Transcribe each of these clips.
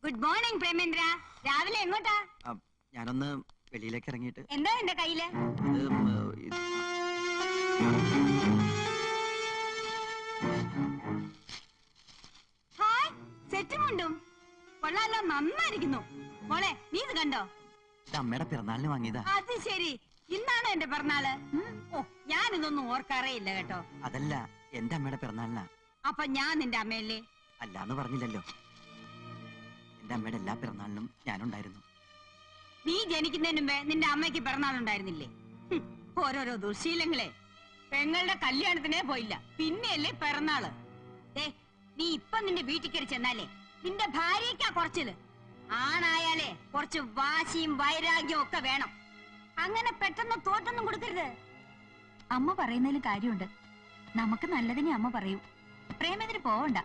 Good morning Premendra. രാവിലെ എങ്ങോട്ടാ? ഞാനൊന്ന് വെളിയിലേക്ക് ഇറങ്ങിയിട്ട്. എന്താ എന്റെ കയ്യില്? ഹായ്, സെറ്റുമുണ്ടും കൊള്ളാലോ, നന്നായിരിക്കുന്നു. മോളെ, നീ ഇത് കണ്ടോ? അമ്മയുടെ പിറന്നാളിന് വാങ്ങിയതാ. അത് ശരി, ഇന്നാണ് എന്റെ പിറന്നാള്. ഓ, ഞാനിതൊന്നും ഓർക്കാറേ ഇല്ല കേട്ടോ. അതല്ല, എന്റെ അമ്മയുടെ പിറന്നാളിനാ. അപ്പൊ ഞാൻ നിന്റെ അമ്മയല്ലേ? അല്ലാന്ന് പറഞ്ഞില്ലല്ലോ. എന്റെ അമ്മയുടെ എല്ലാ പിറന്നാളിനും ഞാനുണ്ടായിരുന്നു. നീ ജനിക്കുന്നതിന് മുമ്പേ നിന്റെ അമ്മയ്ക്ക് പിറന്നാളുണ്ടായിരുന്നില്ലേ? ഓരോരോ ദുശീലങ്ങളെ. പെങ്ങളുടെ കല്യാണത്തിനേ പോയില്ല, പിന്നെയല്ലേ പിറന്നാള്. നീ ഇപ്പൊ നിന്റെ വീട്ടിൽ കയറി ചെന്നാലേ നിന്റെ ഭാര്യയ്ക്കാ കുറച്ചില്. ആണായാലേ കുറച്ച് വാശിയും വൈരാഗ്യവും ഒക്കെ വേണം. അങ്ങനെ പെട്ടെന്ന് തോറ്റൊന്നും കൊടുക്കരുത്. അമ്മ പറയുന്നതിൽ കാര്യമുണ്ട്. നമുക്ക് നല്ലതിനെ അമ്മ പറയൂ. പ്രേമത്തിന് പോവണ്ട.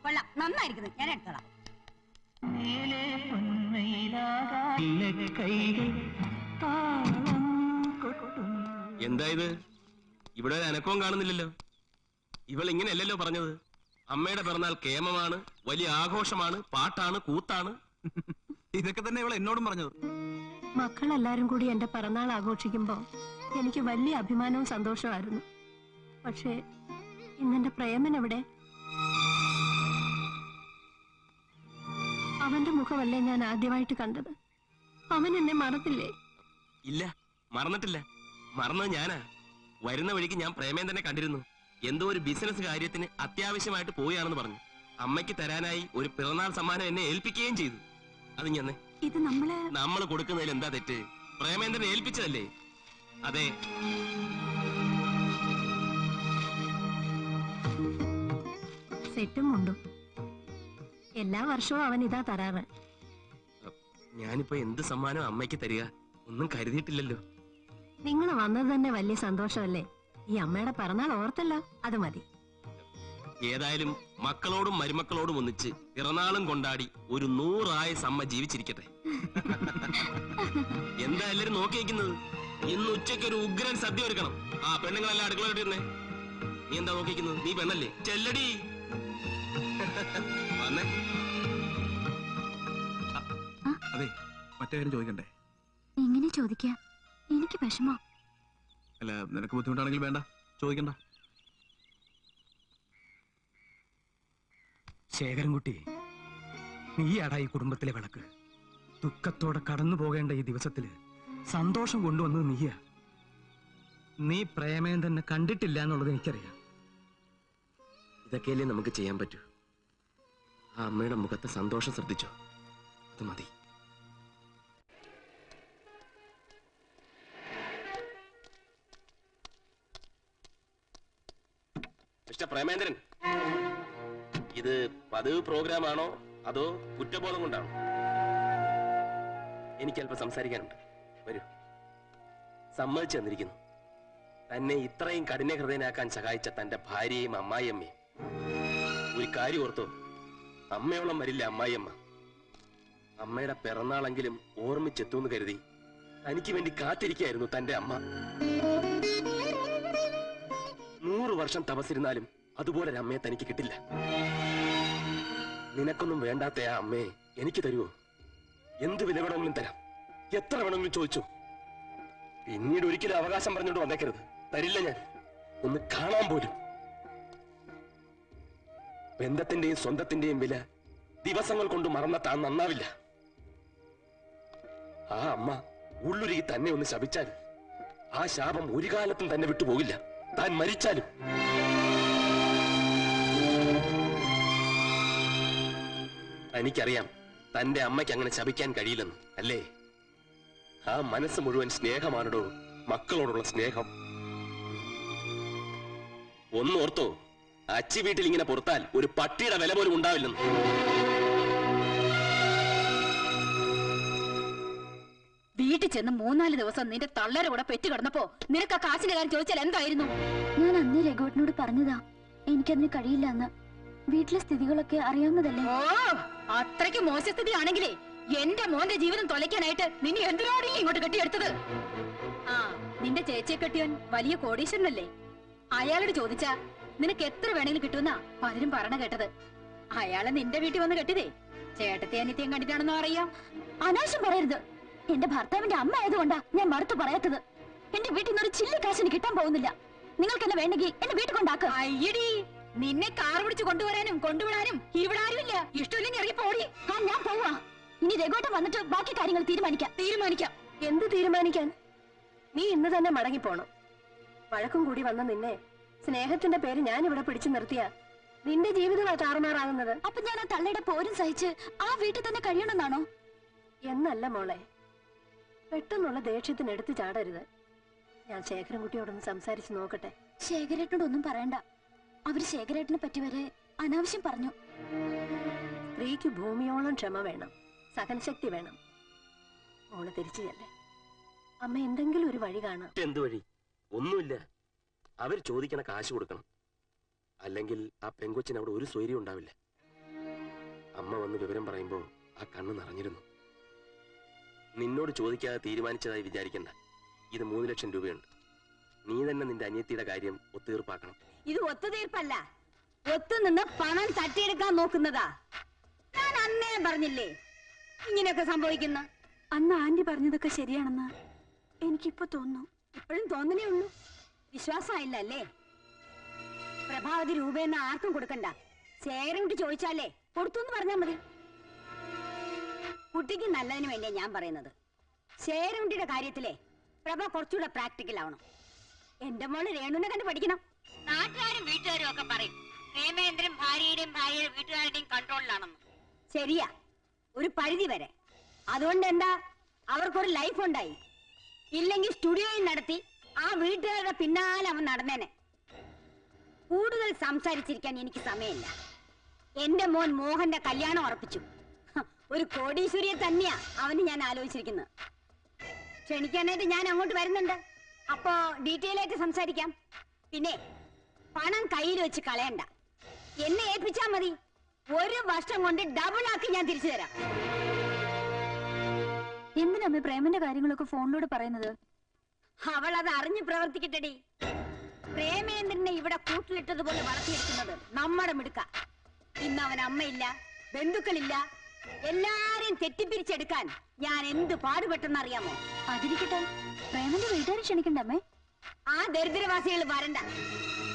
കൊള്ളാം, നന്നായിരിക്കുന്നു. ഞാൻ എടുത്തോളാം. എന്താ ഇത്? ഇവിടെ ഒരു അനക്കവും കാണുന്നില്ലല്ലോ. ഇവൾ ഇങ്ങനെയല്ലല്ലോ പറഞ്ഞത്. അമ്മയുടെ പിറന്നാൾ കേമമാണ്, വലിയ ആഘോഷമാണ്, പാട്ടാണ്, കൂത്താണ്. ഇതൊക്കെ തന്നെ ഇവൾ എന്നോടും പറഞ്ഞത്. മക്കളെല്ലാരും കൂടി എന്റെ പിറന്നാൾ ആഘോഷിക്കുമ്പോ എനിക്ക് വലിയ അഭിമാനവും സന്തോഷമായിരുന്നു. പക്ഷേ ഇന്നെന്റെ പ്രേമൻ എവിടെ? അവന്റെ മുഖമല്ലേ ഞാൻ ആദ്യമായിട്ട് കണ്ടത്. അവൻ എന്നെ മറന്നില്ലേ? ഇല്ല, മറന്നിട്ടില്ല. മറന്നത് ഞാനാ. വരുന്ന വഴിക്ക് ഞാൻ പ്രേമേന്ദ്രനെ കണ്ടിരുന്നു. എന്തോ ഒരു ബിസിനസ് കാര്യത്തിന് അത്യാവശ്യമായിട്ട് പോവുകയാണെന്ന് പറഞ്ഞു. അമ്മയ്ക്ക് തരാനായി ഒരു പിറന്നാൾ സമ്മാനം എന്നെ ഏൽപ്പിക്കുകയും ചെയ്തു. അത് ഞാൻ ഇത് നമ്മൾ കൊടുക്കുന്നതിൽ എന്താ തെറ്റ്? പ്രേമേന്ദ്രനെ ഏൽപ്പിച്ചതല്ലേ? അതെ. സെറ്റും ഉണ്ടു. എല്ലാ വർഷവും അവൻ ഇതാ തരാറ്. ഞാനിപ്പോ എന്ത് സമ്മാനം അമ്മയ്ക്ക് തരിക? ഒന്നും കരുതിയിട്ടില്ലല്ലോ. നിങ്ങൾ വന്നത് തന്നെ വലിയ സന്തോഷമല്ലേ? ഈ അമ്മയുടെ പിറന്നാൾ ഓർത്തല്ലോ, അത് മതി. ഏതായാലും മക്കളോടും മരുമക്കളോടും ഒന്നിച്ച് പിറന്നാളും കൊണ്ടാടി ഒരു 100 ആയുസ്സ് അമ്മ ജീവിച്ചിരിക്കട്ടെ. എന്താ എല്ലാരും നോക്കി വയ്ക്കുന്നത്? ഇന്ന് ഉച്ചയ്ക്ക് ഒരു ഉഗ്രൻ സദ്യ ഒരുക്കണം. ആ പെണ്ണുങ്ങളെല്ലാം അടുക്കള ഇരുന്നേ. നീ എന്താ നോക്കിക്കുന്നത്? നീ പെണ്ണല്ലേ? ചെല്ലടി വന്നേ. അതെ, മറ്റേ കാര്യം ചോദിക്കണ്ടേ? എങ്ങനെ ചോദിക്കാ? എനിക്ക് വിഷമോ? അല്ല, നിനക്ക് ബുദ്ധിമുട്ടാണെങ്കിൽ വേണ്ട, ചോദിക്കണ്ട. ശേഖരൻകുട്ടി, നീയാടാ ഈ കുടുംബത്തിലെ വിളക്ക്. ദുഃഖത്തോടെ കടന്നു പോകേണ്ട ഈ ദിവസത്തില് സന്തോഷം കൊണ്ടുവന്നത് നീയാ. നീ പ്രേമേന്ദ്രനെ കണ്ടിട്ടില്ല എന്നുള്ളത് എനിക്കറിയാം. ഇതൊക്കെയല്ലേ നമുക്ക് ചെയ്യാൻ പറ്റൂ. ആ അമ്മയുടെ മുഖത്തെ സന്തോഷം ശ്രദ്ധിച്ചോ? അത് മതി. മിസ്റ്റർ പ്രേമേന്ദ്രൻ, ഇത് പതിവ് പ്രോഗ്രാമാണോ അതോ കുറ്റബോധം കൊണ്ടാണോ? എനിക്ക് അല്പം സംസാരിക്കാനുണ്ട്. വരൂ. സമ്മതിച്ചു തന്നിരിക്കുന്നു. തന്നെ ഇത്രയും കഠിന ഹൃദയനാക്കാൻ സഹായിച്ച തന്റെ ഭാര്യയും അമ്മായിയമ്മയും. ഒരു കാര്യം ഓർത്തോ, അമ്മയോളം വരില്ല അമ്മായിയമ്മ. അമ്മയുടെ പിറന്നാളെങ്കിലും ഓർമ്മിച്ചെത്തൂന്ന് കരുതി തനിക്ക് വേണ്ടി കാത്തിരിക്കായിരുന്നു തന്റെ അമ്മ. 100 വർഷം തപസ്സിരുന്നാലും അതുപോലെ ഒരു അമ്മയെ തനിക്ക് കിട്ടില്ല. നിനക്കൊന്നും വേണ്ടാത്ത ആ അമ്മയെ എനിക്ക് തരുമോ? എന്ത് വില വേണമെങ്കിലും തരാം, എത്ര വേണമെങ്കിലും ചോദിച്ചു. പിന്നീട് ഒരിക്കലും അവകാശം പറഞ്ഞോണ്ട് വന്നേക്കരുത്. തരില്ല ഞാൻ, ഒന്ന് കാണാൻ പോലും. ബന്ധത്തിന്റെയും സ്വന്തത്തിന്റെയും വില ദിവസങ്ങൾ കൊണ്ട് മറന്ന താൻ നന്നാവില്ല. ആ അമ്മ ഉള്ളുരുകി തന്നെ ഒന്ന് ശപിച്ചാൽ ആ ശാപം ഒരു കാലത്തും തന്നെ വിട്ടുപോകില്ല, താൻ മരിച്ചാലും. എനിക്കറിയാം തന്റെ അമ്മയ്ക്ക് അങ്ങനെ ശപിക്കാൻ കഴിയില്ലെന്ന്, അല്ലേ? ആ മനസ്സ് മുഴുവൻ സ്നേഹമാണോ, മക്കളോടുള്ള സ്നേഹം. ഒന്നോർത്തോ, അച്ചി വീട്ടിൽ ഇങ്ങനെ പുറത്താൽ ഒരു പട്ടിയുടെ വില പോലും ഉണ്ടാവില്ലെന്ന്. വീട്ടിൽ ചെന്ന് 3-4 ദിവസം നിന്റെ തള്ളേരെ കൂടെ പെറ്റു കിടന്നപ്പോ നിനക്ക് ആ കാശിന്റെ കാര്യം ചോദിച്ചാൽ എന്തായിരുന്നു? ഞാൻ അന്നേ രഘുവേട്ടനോട് പറഞ്ഞതാ എനിക്കതിന് കഴിയില്ല എന്ന്. വീട്ടിലെ സ്ഥിതികളൊക്കെ അറിയാവുന്നതല്ലേ. ഓ, അത്രയ്ക്ക് മോശസ്ഥിതി ആണെങ്കിലേ എന്റെ മോന്റെ ജീവിതം തൊലയ്ക്കാനായിട്ട് നിന്നെ എന്തിനാണ് ഇങ്ങോട്ട് കെട്ടിയെടുത്തത്? ആ, നിന്റെ ചേച്ചിയെ കെട്ടിയവൻ വലിയ കോടീശ്വരനല്ലേ? അയാളോട് ചോദിച്ചാ നിനക്ക് എത്ര വേണമെങ്കിലും കിട്ടുമെന്നാ പലരും പറഞ്ഞ കേട്ടത്. അയാളെ നിന്റെ വീട്ടിൽ വന്ന് കെട്ടിയതേ ചേട്ടത്തെ അനിത്യം കണ്ടിട്ടാണെന്നോ അറിയാം. അനാവശ്യം പറയരുത്. എന്റെ ഭർത്താവിന്റെ അമ്മ ആയതുകൊണ്ടാ ഞാൻ മറുത്തു പറയാത്തത്. എന്റെ വീട്ടിൽ നിന്ന് ഒരു ചില്ലി കാശിന് കിട്ടാൻ പോകുന്നില്ല. നിങ്ങൾക്ക് എന്നെ വേണ്ടെങ്കിൽ എന്നെ വീട്ടിൽ കൊണ്ടാക്കുക. അയ്യടി, നിന്നെ കാർ പിടിച്ച് കൊണ്ടുവരാനും കൊണ്ടുവിടാനും ഇവിടെ ആരുമില്ല. ഇഷ്ടമില്ലെങ്കിൽ ഇറങ്ങി പോടി. ഞാൻ പോവാ. ഇനി രഘുവേട്ടൻ വന്നിട്ട് ബാക്കി കാര്യങ്ങൾ തീരുമാനിക്കാം. എന്ത് തീരുമാനിക്കാൻ? നീ ഇന്ന് തന്നെ മടങ്ങിപ്പോണം. വഴക്കും കൂടി വന്ന നിന്നെ സ്നേഹത്തിന്റെ പേര് ഞാൻ ഇവിടെ പിടിച്ചു നിർത്തിയ നിന്റെ ജീവിതമാ താറുമാറാകുന്നത്. അപ്പൊ ഞാൻ ആ തള്ളയുടെ പോരും സഹിച്ച് ആ വീട്ടിൽ തന്നെ കഴിയണമെന്നാണോ? എന്നല്ല മോളെ, പെട്ടെന്നുള്ള ദേഷ്യത്തിന് എടുത്തു ചാടരുത്. ഞാൻ ശേഖരൻകുട്ടിയോടൊന്ന് സംസാരിച്ച് നോക്കട്ടെ. ശേഖരേട്ടനോടൊന്നും പറയണ്ട. അവര് ശേഖരേട്ടനെ പറ്റി വരെ അനാവശ്യം പറഞ്ഞു. സ്ത്രീക്ക് ഭൂമിയോളം ക്ഷമ വേണം, സഹനശക്തി വേണം. മോള് തിരിച്ചു ചെല്ലേ. അമ്മ എന്തെങ്കിലും ഒരു വഴി കാണാം. എന്ത് വഴി? ഒന്നുമില്ല. അവർ ചോദിക്കണ കാശ് കൊടുക്കണം. അല്ലെങ്കിൽ ആ പെങ്കൊച്ചിന് അവിടെ ഒരു സ്വൈര്യം ഉണ്ടാവില്ല. അമ്മ വന്ന് വിവരം പറയുമ്പോ ആ കണ്ണ് നിറഞ്ഞിരുന്നു. നിന്നോട് ചോദിക്കാതെ തീരുമാനിച്ചതായി വിചാരിക്കണ്ട. ഇത് 3 ലക്ഷം രൂപയുണ്ട്. നീ തന്നെ നിന്റെ അനിയത്തിയുടെ കാര്യം ഒത്തുതീർപ്പാക്കണം. ഇത് ഒത്തുതീർപ്പല്ല, ഒത്തുനിന്ന് പണം തട്ടിയെടുക്കാൻ നോക്കുന്നതാ. ഞാൻ അന്നേ പറഞ്ഞില്ലേ ഇങ്ങനെയൊക്കെ സംഭവിക്കുന്ന. അന്ന് ആന്റി പറഞ്ഞതൊക്കെ ശരിയാണെന്ന് എനിക്കിപ്പോ തോന്നുന്നു. ഇപ്പോഴും തോന്നലേ ഉള്ളൂ. വിശ്വാസമായില്ല അല്ലേ? പ്രഭാവതി രൂപയെന്ന് ആർക്കും കൊടുക്കണ്ട. ശേഖരൻകുട്ടി ചോദിച്ചാലേ കൊടുത്തു എന്ന് പറഞ്ഞാൽ മതി. കുട്ടിക്ക് നല്ലതിന് വേണ്ടിയാ ഞാൻ പറയുന്നത്. ശേഖരൻകുട്ടിയുടെ കാര്യത്തിലെ പ്രഭ കുറച്ചുകൂടെ പ്രാക്ടിക്കൽ ആവണം. എന്റെ മോള് രേണുവിനെ കണ്ട് പഠിക്കണം. നാട്ടുകാരും വീട്ടുകാരും ഒക്കെ പറയും പ്രേമേന്ദ്രൻ ഭാര്യയുടെയും ഭാര്യയുടെ വീട്ടുകാരുടെയും കൺട്രോളിലാണെന്ന്. ശരിയാ, ഒരു പരിധി വരെ. അതുകൊണ്ട് എന്താ, അവർക്കൊരു ലൈഫ് ഉണ്ടായി. ഇല്ലെങ്കിൽ സ്റ്റുഡിയോയിൽ നടത്തി ആ വീട്ടുകാരുടെ പിന്നാലെ അവൻ നടന്നേനെ. കൂടുതൽ സംസാരിച്ചിരിക്കാൻ എനിക്ക് സമയമില്ല. എന്റെ മോൻ മോഹന്റെ കല്യാണം ഉറപ്പിച്ചു. ഒരു കോടീശ്വരിയെ തന്നെയാ അവന് ഞാൻ ആലോചിച്ചിരിക്കുന്നത്. ക്ഷണിക്കാനായിട്ട് ഞാൻ അങ്ങോട്ട് വരുന്നുണ്ട്. അപ്പോ ഡീറ്റെയിൽ ആയിട്ട് സംസാരിക്കാം. പിന്നെ പണം കയ്യിൽ വെച്ച് കളയണ്ട. എന്നെ ഏൽപ്പിച്ചാ മതി. 1 വർഷം കൊണ്ട് ഡബിൾ ആക്കി ഞാൻ തിരിച്ചു തരാം. എന്തിനമ്മ പ്രേമന്റെ കാര്യങ്ങളൊക്കെ ഫോണിലൂടെ പറയുന്നത്? അവൾ അത് അറിഞ്ഞു പ്രവർത്തിക്കട്ടെടി. പ്രേമേന്ദ്രനെ ഇവിടെ കൂട്ടിലിട്ടതുപോലെ വളർത്തിയെടുക്കുന്നത് നമ്മുടെ മിടുക്ക. ഇന്ന് അവൻ അമ്മയില്ല, ബന്ധുക്കളില്ല. എല്ലാരെയും തെറ്റിപ്പിരിച്ചെടുക്കാൻ ഞാൻ എന്ത് പാടുപെട്ടെന്നറിയാമോ? അതിരിക്കട്ടെ, പ്രേമന്റെ വീട്ടുകാരെ ക്ഷണിക്കണ്ടമ്മേ. ആ ദരിദ്രവാസികൾ വരണ്ട.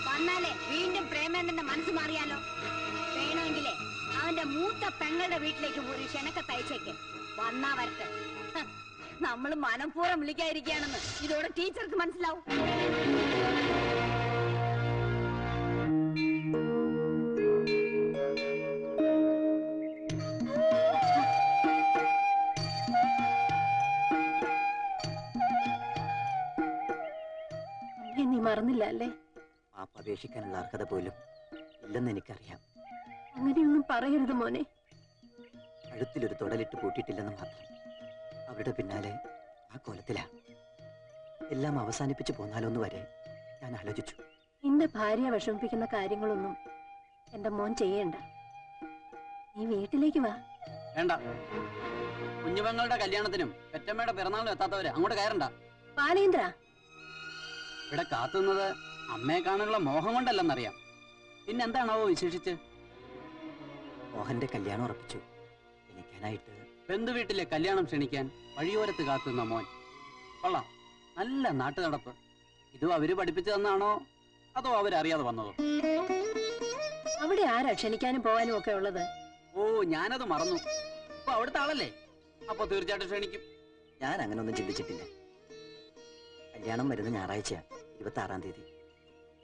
വന്നാലേ വീണ്ടും പ്രേമേന്ദ്രന്റെ മനസ്സ് മാറിയാലോ. വേണമെങ്കിലേ അവന്റെ മൂത്ത പെങ്ങളുടെ വീട്ടിലേക്ക് ഒരു ക്ഷണക്കത്തയച്ചേക്ക്. വന്നാ വരട്ടെ. നമ്മൾ മനഃപൂർവ്വം വിളിക്കാതിരിക്കുകയാണെന്ന് ഇതോടെ ടീച്ചർക്ക് മനസ്സിലാവും. നീ മറന്നില്ല അല്ലേ? മാപ്പപേക്ഷിക്കാനുള്ള അർഹത പോലും ഇല്ലെന്ന് എനിക്കറിയാം. അങ്ങനെയൊന്നും പറയരുത് മോനെ. കഴുത്തിലൊരു തൊടലിട്ട് പൂട്ടിയിട്ടില്ലെന്ന് മാത്രം. അവരുടെ പിന്നാലെ ആ കോലത്തിലാ. എല്ലാം അവസാനിപ്പിച്ചു പോന്നാലോന്ന് വരെ ഞാൻ ആലോചിച്ചു. നിന്റെ ഭാര്യയെ വിഷമിപ്പിക്കുന്ന കാര്യങ്ങളൊന്നും എന്റെ മോൻ ചെയ്യണ്ട. നീ വീട്ടിലേക്ക് വാ. വേണ്ട. കുഞ്ഞുപെങ്ങളുടെ കല്യാണത്തിനും പെറ്റമ്മയുടെ പിറന്നാളിനും എത്താത്തവര് അങ്ങോട്ട് കയറണ്ട. ബാലേന്ദ്ര, ഇവിടെ കാത്തുന്നത് അമ്മയെ കാണാനുള്ള മോഹം കൊണ്ടല്ലെന്നറിയാം. പിന്നെന്താണാവോ വിശേഷിച്ച്? മോഹന്റെ കല്യാണം ഉറപ്പിച്ചു. എനിക്കാനായിട്ട് ബന്ധുവീട്ടിലെ കല്യാണം ക്ഷണിക്കാൻ വഴിയോരത്ത് കാത്തുന്ന മോൻ. കൊള്ളാം, നല്ല നാട്ടു നടപ്പ്. ഇതും അവര് പഠിപ്പിച്ചു തന്നാണോ അതോ അവരറിയാതെ വന്നതോ? അവിടെ ആരാ ക്ഷണിക്കാനും പോകാനും ഒക്കെ ഉള്ളത്? ഓ, ഞാനത് മറന്നു. അപ്പൊ അവിടുത്തെ ആളല്ലേ? അപ്പൊ തീർച്ചയായിട്ടും ക്ഷണിക്കും. ഞാൻ അങ്ങനൊന്നും ചിന്തിച്ചിട്ടില്ല. കല്യാണം വരുന്ന ഞായറാഴ്ച 26-ാം തീയതി.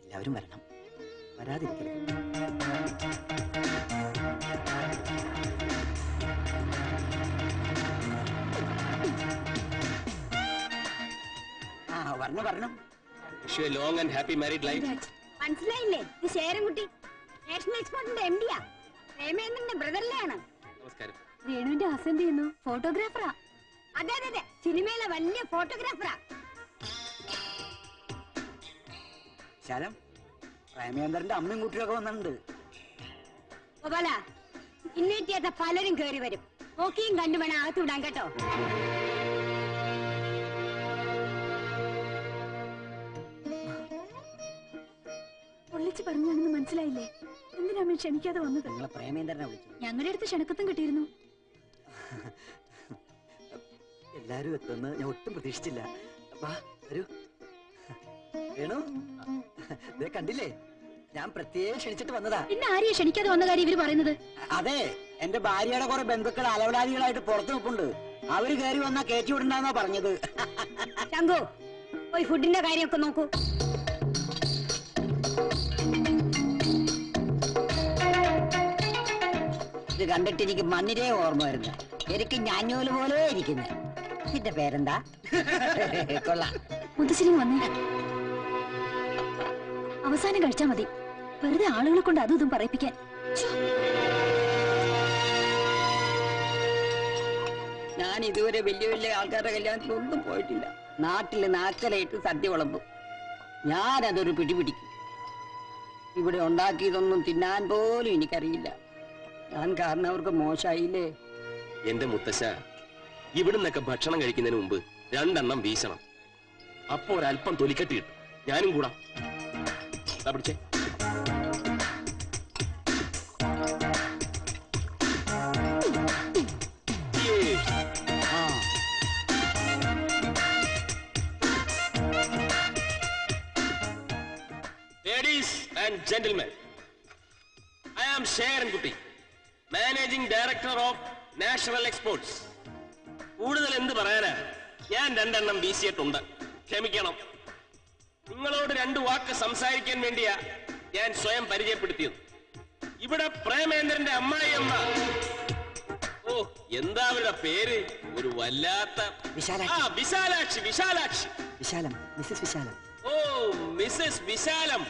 എല്ലാവരും വരണം. വരാതിരിക്കരുത്. വരണം. Wish you a long and happy married life. മനസ്സിലായില്ലേ? ഇത് ശേഖരൻകുട്ടി നാഷണൽ എക്സ്പോർട്ടിന്റെ MD-യാ. പ്രേമേന്ദ്രന്റെ ബ്രദറിലെയാണ്. നമസ്കാരം. രേണുവിന്റെ ഹസ്ബൻഡ് ചെയ്യുന്നു, ഫോട്ടോഗ്രാഫറാ. അതെ അതെ അതെ, സിനിമയിലെ വലിയ ഫോട്ടോഗ്രാഫറാ. ശാലം, പ്രേമേന്ദ്രന്റെ അമ്മയും കുട്ടിയൊക്കെ വന്നിട്ടുണ്ട്. ഗോപാല, ഇന്നേറ്റ് ചെയ്യാത്ത പലരും കയറി വരും. നോക്കിയും കണ്ടു വേണം അകത്ത് വിടാൻ കേട്ടോ. പൊള്ളിച്ച് പറഞ്ഞാണെന്ന് മനസ്സിലായില്ലേ? എന്തിനാ ക്ഷണിക്കാതെ വന്നത്? നിങ്ങളെ പ്രേമേന്ദ്രനെ വിളിച്ചു. ഞങ്ങളുടെ അടുത്ത് ക്ഷണക്കത്തും കിട്ടിയിരുന്നു. എല്ലാരും എത്തുമെന്ന് ഞാൻ ഒട്ടും പ്രതീക്ഷിച്ചില്ല. വാ വരൂ. വേണു, ദേ കണ്ടില്ലേ, ഞാൻ പ്രത്യേകം ക്ഷണിച്ചിട്ട് വന്നതാ. പിന്നെ ആരെയും ക്ഷണിക്കാതെ വന്ന കാര്യം ഇവര് പറയുന്നത്? അതെ, എന്റെ ഭാര്യയുടെ കുറെ ബന്ധുക്കൾ അലവലാദികളായിട്ട് പുറത്തു നിൽപ്പുണ്ട്. അവര് കയറി വന്നാ കയറ്റി വിടണ്ടെന്നാ പറഞ്ഞത്. ശങ്കു, പോയി ഫുഡിന്റെ കാര്യമൊക്കെ നോക്കൂ. ഇത് കണ്ടിട്ട് എനിക്ക് മണ്ണിരേ ഓർമ്മ വരുന്നു. എനിക്ക് ഞാഞ്ഞൂല് പോലെ ഇരിക്കുന്നത്. ഇതിന്റെ പേരെന്താ? കൊള്ളാം. മുത്തശ്ശേരി വന്നേ. അവസാനം കഴിച്ചാ മതി, വെറുതെ ആളുകളെ കൊണ്ട് അതും ഇതും പറയിപ്പിക്കാൻ. ഞാൻ ഇതുവരെ വലിയ വലിയ ആൾക്കാരുടെ കല്യാണത്തിലൊന്നും പോയിട്ടില്ല. നാട്ടില് നാക്കലായിട്ട് സദ്യ വിളമ്പും. ഞാനതൊരു പിടിപിടിക്കും. ഇവിടെ ഉണ്ടാക്കിയതൊന്നും തിന്നാൻ പോലും എനിക്കറിയില്ല. ഞാൻ കാരണം അവർക്ക് മോശമായില്ലേ? എന്റെ മുത്തശ്ശ, ഇവിടുന്നൊക്കെ ഭക്ഷണം കഴിക്കുന്നതിന് മുമ്പ് 2 എണ്ണം വീശണം. അപ്പൊ ഒരല്പം തൊലിക്കട്ടി കിട്ടും. ഞാനും കൂടാ. പിടിച്ചേ. Ladies and gentlemen, I am Sharankutti, Managing Director of National Exports. കൂടുതൽ എന്ത് പറയാനാ? ഞാൻ 2 എണ്ണം വീശിയിട്ടുണ്ട്. ക്ഷമിക്കണം. നിങ്ങളോട് 2 വാക്ക് സംസാരിക്കാൻ വേണ്ടിയാ ഞാൻ സ്വയം പരിചയപ്പെടുത്തിയത്. ഇവിടെ പ്രേമേന്ദ്രന്റെ അമ്മായിയമ്മ. ഓ, എന്താ അവരുടെ പേര്? ഒരു വല്ലാത്ത വിശാലാക്ഷി. വിശാലം, മിസ്സസ് വിശാലം. ഓ, മിസ്സസ് വിശാലം.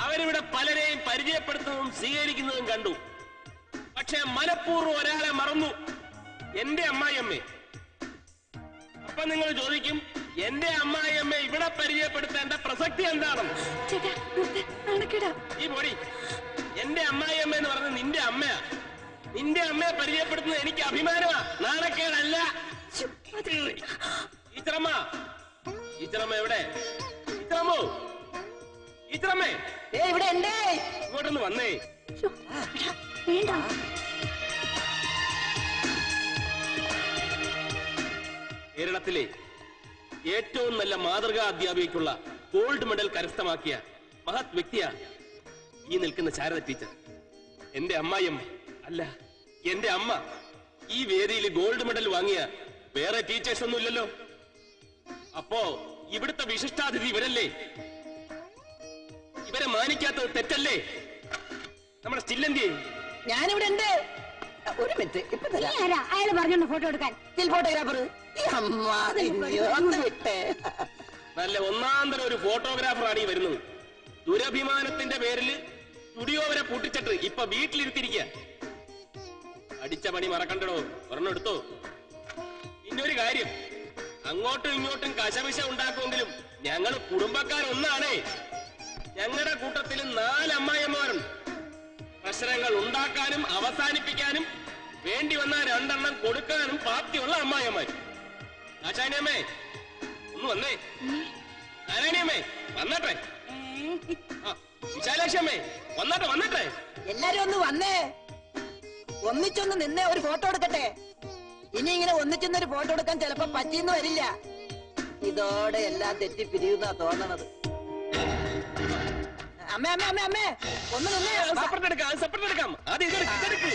അവരിവിടെ പലരെയും പരിചയപ്പെടുത്തുന്നതും സ്വീകരിക്കുന്നതും കണ്ടു. പക്ഷെ മനഃപൂർവ്വം ഒരാളെ മറന്നു, എന്റെ അമ്മായിയമ്മേ. അപ്പൊ നിങ്ങൾ ചോദിക്കും, എന്റെ അമ്മായിയമ്മയെ ഇവിടെ പരിചയപ്പെടുത്തേണ്ട പ്രസക്തി എന്താണെന്ന്. ഈ പൊടി, എന്റെ അമ്മായിയമ്മ എന്ന് പറഞ്ഞത് നിന്റെ അമ്മയാ. നിന്റെ അമ്മയെ പരിചയപ്പെടുത്തുന്നത് എനിക്ക് അഭിമാനമാ, നാണക്കേടല്ല. ഈച്ചറമ്മ, ഈച്ചറമ്മ എവിടെ? ഈച്ചറമ്മോ, ഈച്ചറമ്മേ, ഇവിടെ ഉണ്ട്. ഇങ്ങോട്ടൊന്ന് വന്നേ. കേരളത്തിലെ ഏറ്റവും നല്ല മാതൃകാ അധ്യാപികയ്ക്കുള്ള ഗോൾഡ് മെഡൽ കരസ്ഥമാക്കിയ മഹത് വ്യക്തിയാ ഈ നിൽക്കുന്ന ശാരദ ടീച്ചർ. എന്റെ അമ്മായിയമ്മ അല്ല, എന്റെ അമ്മ. ഈ വേദിയിൽ ഗോൾഡ് മെഡൽ വാങ്ങിയ വേറെ ടീച്ചേഴ്സ് ഒന്നും ഇല്ലല്ലോ. അപ്പോ ഇവിടുത്തെ വിശിഷ്ടാതിഥി ഇവരല്ലേ? ഇവരെ മാനിക്കാത്തത് തെറ്റല്ലേ? നമ്മുടെ സ്റ്റില്ലെന്തിയെ? ഞാനിവിടെ ഉണ്ട്. ഒരു മിനിറ്റ്, ഇപ്പൊ തരാം. അയാൾ പറഞ്ഞോണ്ട് ഫോട്ടോ എടുക്കാൻ. ഫോട്ടോഗ്രാഫർ നല്ല ഒന്നാന്തരം ഒരു ഫോട്ടോഗ്രാഫറാണ് ഈ വരുന്നത്. ദുരഭിമാനത്തിന്റെ പേരിൽ സ്റ്റുഡിയോ വരെ പൂട്ടിച്ചിട്ട് ഇപ്പൊ വീട്ടിലിരുത്തിരിക്കുക. അടിച്ച പണി മറക്കണ്ടോ? ഒരെണ്ണം എടുത്തോ. പിന്നൊരു കാര്യം, അങ്ങോട്ടും ഇങ്ങോട്ടും കശപിശ ഉണ്ടാക്കുമെങ്കിലും ഞങ്ങൾ കുടുംബക്കാരൊന്നാണേ. ഞങ്ങളുടെ കൂട്ടത്തിൽ 4 അമ്മായിയമ്മമാരുണ്ട്. പ്രശ്നങ്ങൾ ഉണ്ടാക്കാനും അവസാനിപ്പിക്കാനും വേണ്ടി വന്ന 2 എണ്ണം കൊടുക്കാനും പ്രാപ്തിയുള്ള അമ്മായിയമ്മമാർ. ആശാനിയമ്മേ, ഒന്ന് വന്നേ. നാരായണിയമ്മേ, വന്നട്ടെ. വിശാലാക്ഷമ്മേ, വന്നട്ടെ. എല്ലാരും ഒന്ന് വന്നേ. ഒന്നിച്ചൊന്ന് നിന്നേ, ഒരു ഫോട്ടോ എടുക്കട്ടെ. ഇനി ഇങ്ങനെ ഒന്നിച്ചൊന്നൊരു ഫോട്ടോ എടുക്കാൻ ചിലപ്പോ പറ്റിയെന്ന് വരില്ല. ഇതോടെ എല്ലാം തെറ്റിപ്പിരിയുന്നാ തോന്നണത്. അമ്മേ, ഒന്ന് നിന്നേ. സെപ്പറേറ്റ് എടുക്കാം. ആദ്യം ഇതെടുക്ക്.